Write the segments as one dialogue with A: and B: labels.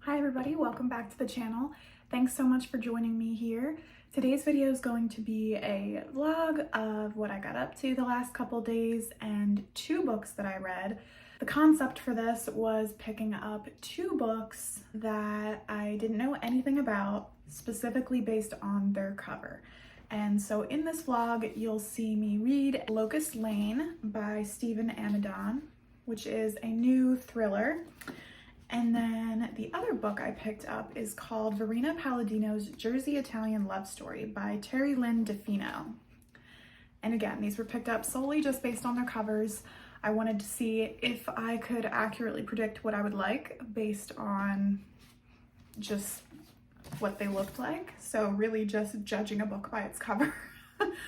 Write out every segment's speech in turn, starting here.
A: Hi everybody, welcome back to the channel. Thanks so much for joining me here. Today's video is going to be a vlog of what I got up to the last couple days and two books that I read. The concept for this was picking up two books that I didn't know anything about, specifically based on their cover. And so in this vlog, you'll see me read Locust Lane by Stephen Amidon, which is a new thriller. And then the other book I picked up is called Verena Palladino's Jersey Italian Love Story by Terry Lynn DeFino. And again, these were picked up solely just based on their covers. I wanted to see if I could accurately predict what I would like based on just what they looked like. So really just judging a book by its cover.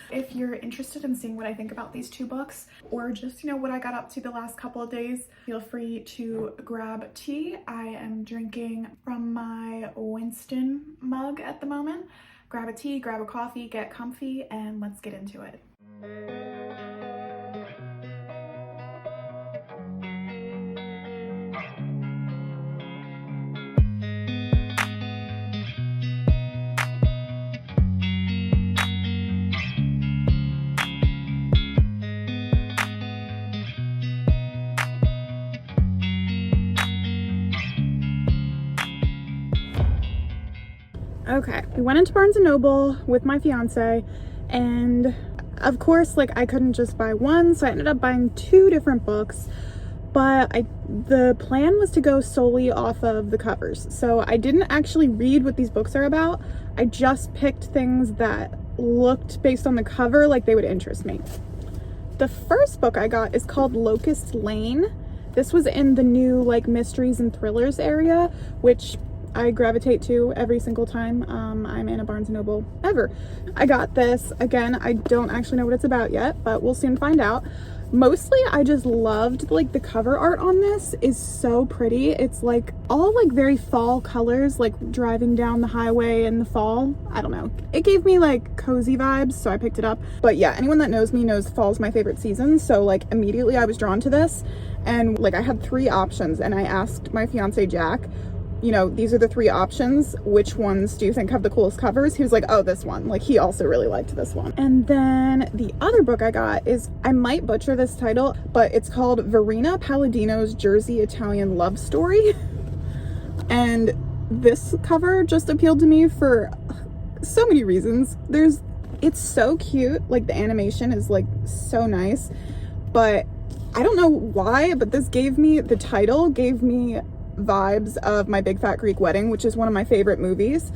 A: If you're interested in seeing what I think about these two books, or just, what I got up to the last couple of days, feel free to grab tea. I am drinking from my Winston mug at the moment. Grab a tea, grab a coffee, get comfy, and let's get into it. Okay, we went into Barnes & Noble with my fiance, and of course, I couldn't just buy one, so I ended up buying two different books, but the plan was to go solely off of the covers. So I didn't actually read what these books are about. I just picked things that looked, based on the cover, like they would interest me. The first book I got is called Locust Lane. This was in the new mysteries and thrillers area, which I gravitate to every single time I'm in a Barnes & Noble ever. I got this. Again, I don't actually know what it's about yet, but we'll soon find out. Mostly, I just loved the cover art on this is so pretty. It's all very fall colors, driving down the highway in the fall. I don't know. It gave me cozy vibes, so I picked it up. But yeah, anyone that knows me knows fall's my favorite season, so immediately I was drawn to this. And I had three options, and I asked my fiance Jack, these are the three options. Which ones do you think have the coolest covers? He was like, oh, this one. He also really liked this one. And then the other book I got is, I might butcher this title, but it's called Verena Palladino's Jersey Italian Love Story. And this cover just appealed to me for so many reasons. It's so cute. The animation is so nice, but I don't know why, but the title gave me vibes of My Big Fat Greek Wedding, which is one of my favorite movies.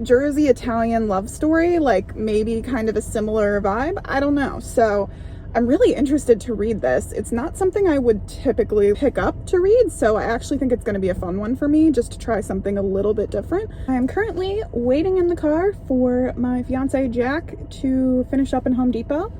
A: Jersey Italian Love Story, maybe kind of a similar vibe. I don't know. So I'm really interested to read this. It's not something I would typically pick up to read, so I actually think it's going to be a fun one for me, just to try something a little bit different. I am currently waiting in the car for my fiance Jack to finish up in Home Depot,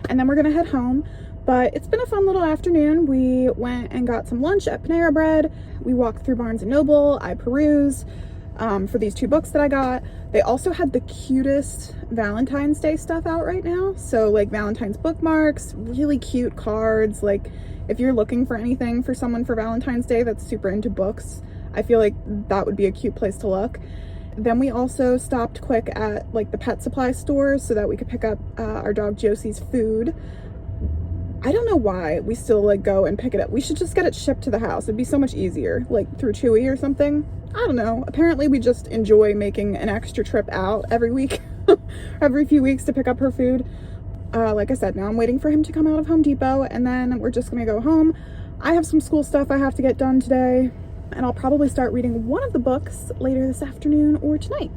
A: and then we're going to head home. But it's been a fun little afternoon. We went and got some lunch at Panera Bread. We walked through Barnes & Noble. I perused for these two books that I got. They also had the cutest Valentine's Day stuff out right now. So Valentine's bookmarks, really cute cards. If you're looking for anything for someone for Valentine's Day that's super into books, I feel like that would be a cute place to look. Then we also stopped quick at the pet supply store so that we could pick up our dog Josie's food. I don't know why we still go and pick it up. We should just get it shipped to the house. It'd be so much easier, through Chewy or something. I don't know. Apparently we just enjoy making an extra trip out every week, every few weeks to pick up her food. Like I said, now I'm waiting for him to come out of Home Depot, and then we're just gonna go home. I have some school stuff I have to get done today, and I'll probably start reading one of the books later this afternoon or tonight.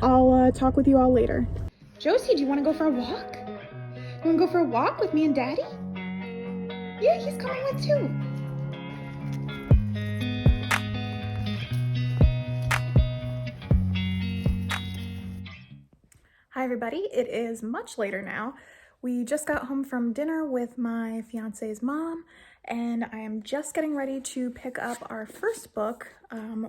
A: I'll talk with you all later. Josie, do you want to go for a walk? You want to go for a walk with me and Daddy? Yeah, he's coming with too. Hi everybody, it is much later now. We just got home from dinner with my fiance's mom, and I am just getting ready to pick up our first book,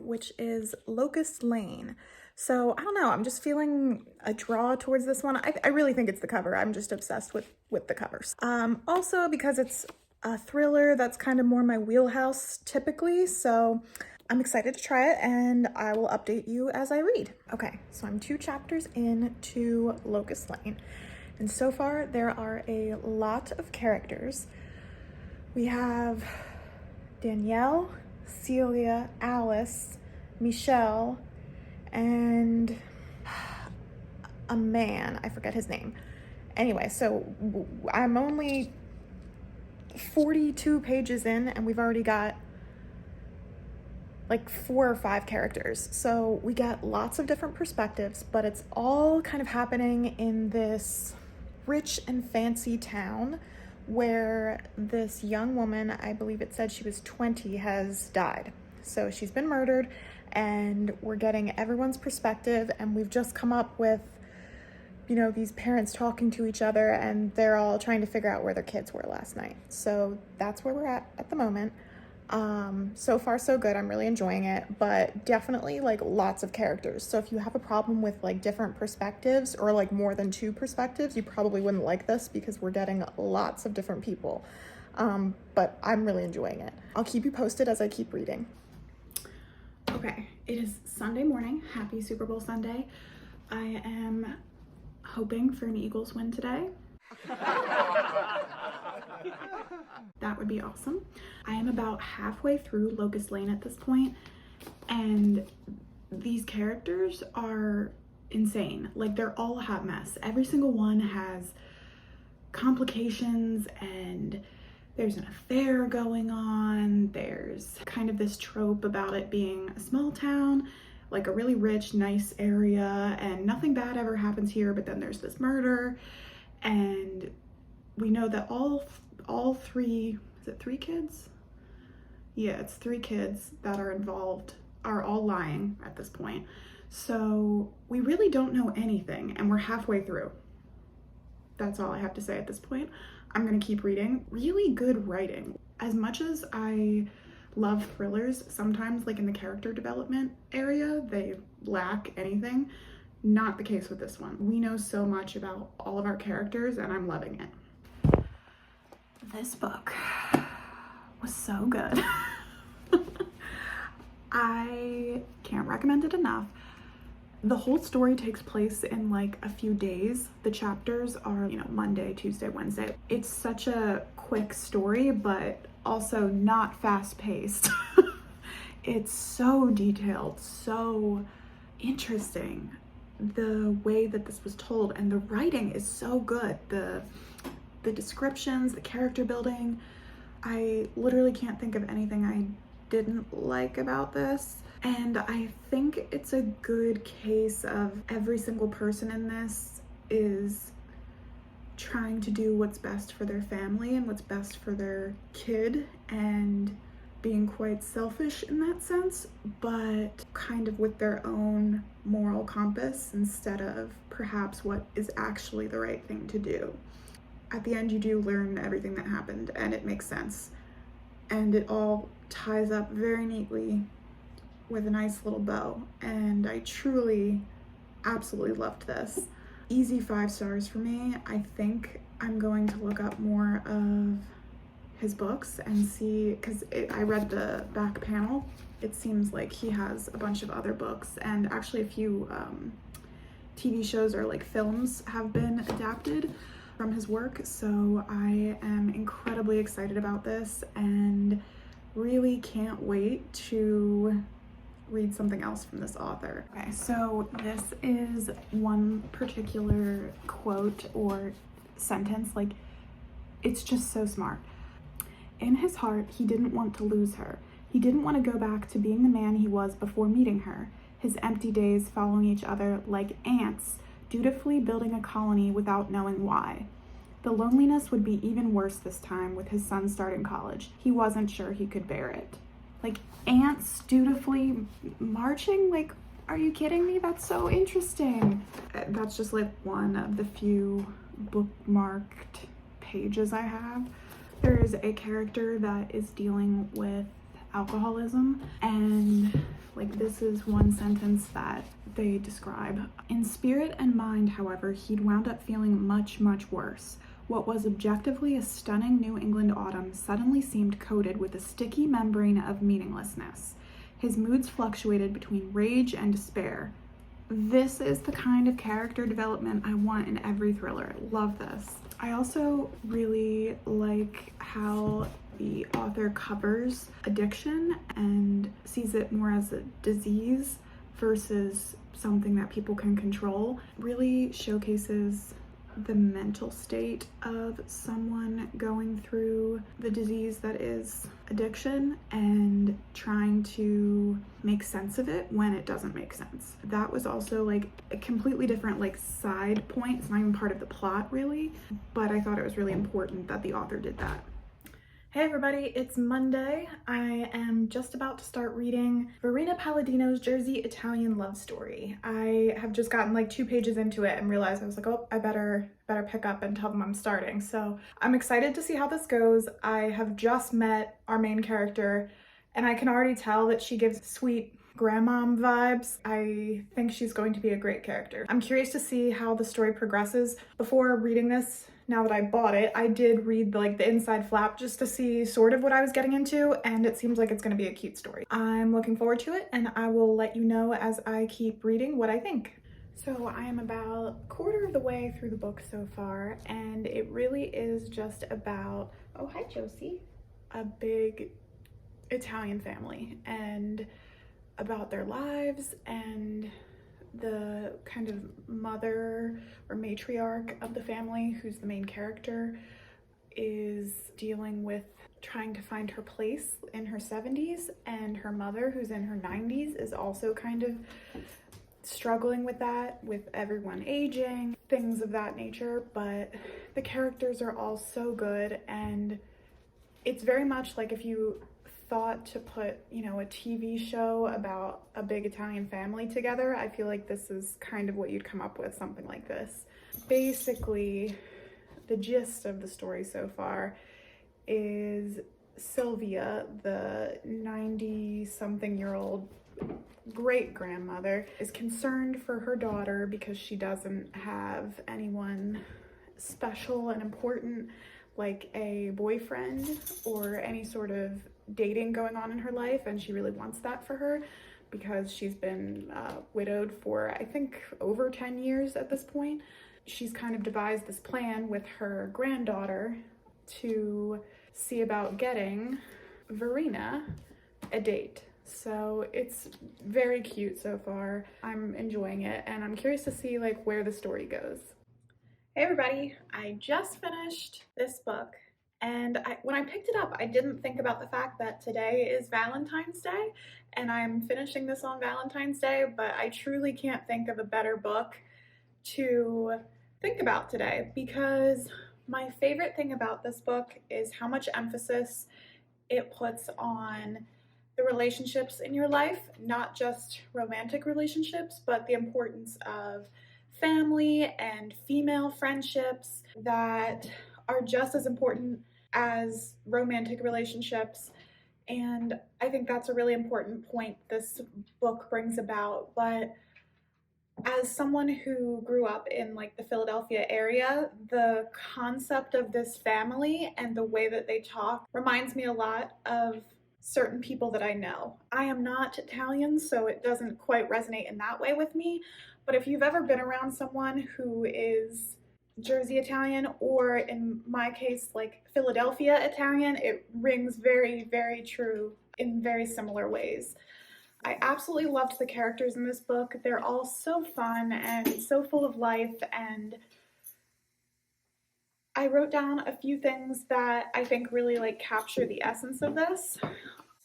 A: which is Locust Lane. So I don't know, I'm just feeling a draw towards this one. I really think it's the cover. I'm just obsessed with the covers. Also because it's a thriller, that's kind of more my wheelhouse typically, so I'm excited to try it, and I will update you as I read. Okay, so I'm 2 chapters into Locust Lane, and so far there are a lot of characters. We have Danielle, Celia, Alice, Michelle, and a man, I forget his name. Anyway, so I'm only 42 pages in, and we've already got like 4 or 5 characters. So we get lots of different perspectives, but it's all kind of happening in this rich and fancy town where this young woman, I believe it said she was 20, has died. So she's been murdered, and we're getting everyone's perspective, and we've just come up with, you know, these parents talking to each other, and they're all trying to figure out where their kids were last night. So that's where we're at the moment. So far so good. I'm really enjoying it, but definitely like lots of characters. So if you have a problem with like different perspectives or like more than 2 perspectives, you probably wouldn't like this because we're getting lots of different people. But I'm really enjoying it. I'll keep you posted as I keep reading. Okay, it is Sunday morning. Happy Super Bowl Sunday. I am hoping for an Eagles win today. That would be awesome. I am about halfway through Locust Lane at this point, and these characters are insane. Like, they're all a hot mess. Every single one has complications, and there's an affair going on. There's kind of this trope about it being a small town, like a really rich, nice area, and nothing bad ever happens here, but then there's this murder, and we know that all 3, is it 3 kids? Yeah, it's 3 kids that are involved are all lying at this point. So we really don't know anything, and we're halfway through. That's all I have to say at this point. I'm gonna keep reading. Really good writing. As much as I love thrillers, sometimes like in the character development area, they lack anything. Not the case with this one. We know so much about all of our characters, and I'm loving it. This book was so good. I can't recommend it enough. The whole story takes place in like a few days. The chapters are, you know, Monday, Tuesday, Wednesday. It's such a quick story, but also not fast-paced. It's so detailed, so interesting. The way that this was told, and the writing is so good. The descriptions, the character building. I literally can't think of anything I didn't like about this. And I think it's a good case of every single person in this is trying to do what's best for their family and what's best for their kid, and being quite selfish in that sense, but kind of with their own moral compass instead of perhaps what is actually the right thing to do. At the end, you do learn everything that happened, and it makes sense. And it all ties up very neatly with a nice little bow. And I truly, absolutely loved this. Easy 5 stars for me. I think I'm going to look up more of his books and see, because I read the back panel. It seems like he has a bunch of other books, and actually a few TV shows or like films have been adapted from his work. So I am incredibly excited about this and really can't wait to read something else from this author. Okay, so this is one particular quote or sentence, like, it's just so smart. In his heart, he didn't want to lose her. He didn't want to go back to being the man he was before meeting her, his empty days following each other like ants, dutifully building a colony without knowing why. The loneliness would be even worse this time with his son starting college. He wasn't sure he could bear it. Like, ants dutifully marching? Like, are you kidding me? That's so interesting. That's just like one of the few bookmarked pages I have. There is a character that is dealing with alcoholism, and like, this is one sentence that they describe. In spirit and mind, however, he'd wound up feeling much, much worse. What was objectively a stunning New England autumn suddenly seemed coated with a sticky membrane of meaninglessness. His moods fluctuated between rage and despair. This is the kind of character development I want in every thriller. I love this. I also really like how the author covers addiction and sees it more as a disease versus something that people can control. Really showcases the mental state of someone going through the disease that is addiction and trying to make sense of it when it doesn't make sense. That was also like a completely different like side point. It's not even part of the plot really, but I thought it was really important that the author did that. Hey everybody, it's Monday. I am just about to start reading Verena Palladino's Jersey Italian love story. I have just gotten like 2 pages into it and realized I was like, oh, I better pick up and tell them I'm starting. So I'm excited to see how this goes. I have just met our main character and I can already tell that she gives sweet grandmom vibes. I think she's going to be a great character. I'm curious to see how the story progresses. Before reading this, now that I bought it, I did read the inside flap just to see sort of what I was getting into, and it seems like it's going to be a cute story. I'm looking forward to it, and I will let you know as I keep reading what I think. So I am about a quarter of the way through the book so far, and it really is just about, oh hi Josie, a big Italian family and about their lives, and the kind of mother or matriarch of the family, who's the main character, is dealing with trying to find her place in her 70s, and her mother, who's in her 90s, is also kind of struggling with that, with everyone aging, things of that nature. But the characters are all so good, and it's very much like if you thought to put, a TV show about a big Italian family together, I feel like this is kind of what you'd come up with, something like this. Basically, the gist of the story so far is Sylvia, the 90-something-year-old great-grandmother, is concerned for her daughter because she doesn't have anyone special and important like a boyfriend or any sort of dating going on in her life, and she really wants that for her because she's been widowed for I think over 10 years at this point. She's kind of devised this plan with her granddaughter to see about getting Verena a date. So it's very cute so far. I'm enjoying it, and I'm curious to see where the story goes. Hey everybody, I just finished this book, and when I picked it up, I didn't think about the fact that today is Valentine's Day, and I'm finishing this on Valentine's Day, but I truly can't think of a better book to think about today, because my favorite thing about this book is how much emphasis it puts on the relationships in your life, not just romantic relationships, but the importance of family and female friendships that are just as important as romantic relationships. And I think that's a really important point this book brings about. But as someone who grew up in the Philadelphia area, the concept of this family and the way that they talk reminds me a lot of certain people that I know. I am not Italian, so it doesn't quite resonate in that way with me. But if you've ever been around someone who is Jersey Italian, or in my case, Philadelphia Italian, it rings very, very true in very similar ways. I absolutely loved the characters in this book. They're all so fun and so full of life, and I wrote down a few things that I think really capture the essence of this.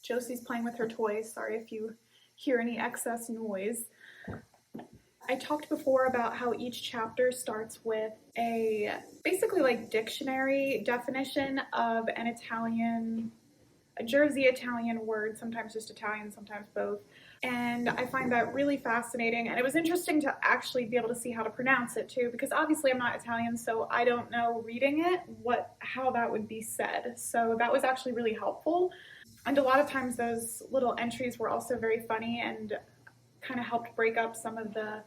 A: Josie's playing with her toys. Sorry if you hear any excess noise. I talked before about how each chapter starts with a basically dictionary definition of a Jersey Italian word, sometimes just Italian, sometimes both. And I find that really fascinating. And it was interesting to actually be able to see how to pronounce it too, because obviously I'm not Italian, so I don't know reading it how that would be said. So that was actually really helpful. And a lot of times those little entries were also very funny and kind of helped break up some of the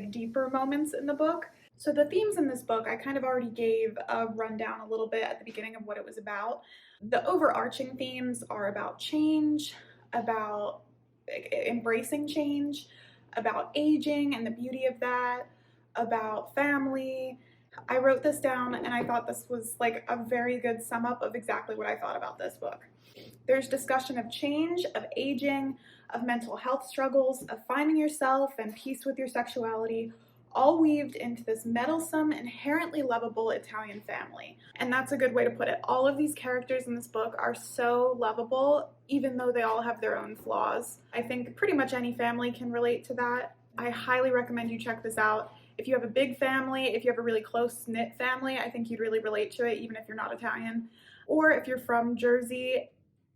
A: deeper moments in the book. So the themes in this book, I kind of already gave a rundown a little bit at the beginning of what it was about. The overarching themes are about change, about embracing change, about aging and the beauty of that, about family. I wrote this down and I thought this was like a very good sum up of exactly what I thought about this book. There's discussion of change, of aging, of mental health struggles, of finding yourself and peace with your sexuality, all weaved into this meddlesome, inherently lovable Italian family. And that's a good way to put it. All of these characters in this book are so lovable, even though they all have their own flaws. I think pretty much any family can relate to that. I highly recommend you check this out. If you have a big family, if you have a really close-knit family, I think you'd really relate to it, even if you're not Italian. Or if you're from Jersey,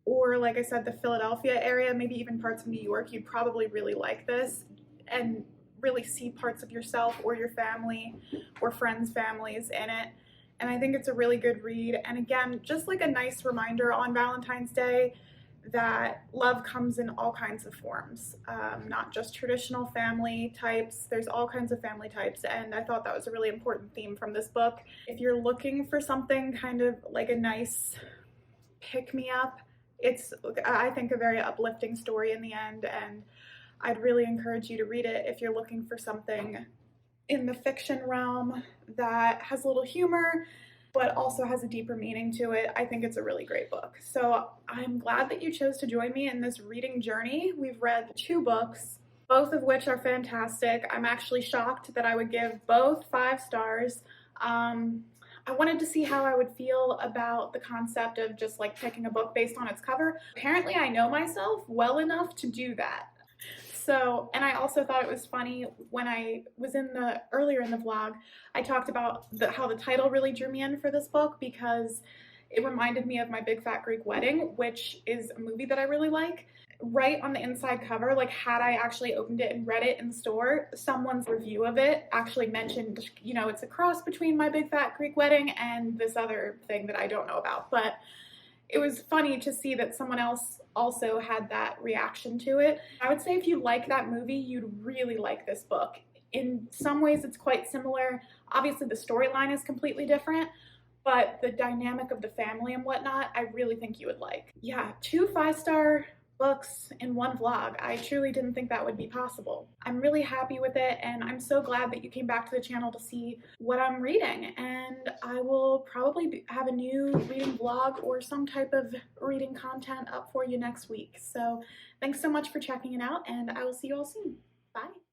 A: or like I said, the Philadelphia area, maybe even parts of New York, you'd probably really like this and really see parts of yourself or your family or friends' families in it. And I think it's a really good read. And again, just like a nice reminder on Valentine's Day that love comes in all kinds of forms, not just traditional family types. There's all kinds of family types, and I thought that was a really important theme from this book. If you're looking for something kind of like a nice pick-me-up, it's, I think, a very uplifting story in the end, and I'd really encourage you to read it if you're looking for something in the fiction realm that has a little humor but also has a deeper meaning to it. I think it's a really great book. So I'm glad that you chose to join me in this reading journey. We've read 2 books, both of which are fantastic. I'm actually shocked that I would give both 5 stars. I wanted to see how I would feel about the concept of just like picking a book based on its cover. Apparently I know myself well enough to do that. So, and I also thought it was funny when I was earlier in the vlog, I talked about how the title really drew me in for this book because it reminded me of My Big Fat Greek Wedding, which is a movie that I really like. Right on the inside cover, like had I actually opened it and read it in the store, someone's review of it actually mentioned, you know, it's a cross between My Big Fat Greek Wedding and this other thing that I don't know about. But it was funny to see that someone else also had that reaction to it. I would say if you like that movie, you'd really like this book. In some ways, it's quite similar. Obviously, the storyline is completely different, but the dynamic of the family and whatnot, I really think you would like. Yeah, 2 5-star books in one vlog. I truly didn't think that would be possible. I'm really happy with it, and I'm so glad that you came back to the channel to see what I'm reading, and I will probably have a new reading vlog or some type of reading content up for you next week. So thanks so much for checking it out, and I will see you all soon. Bye.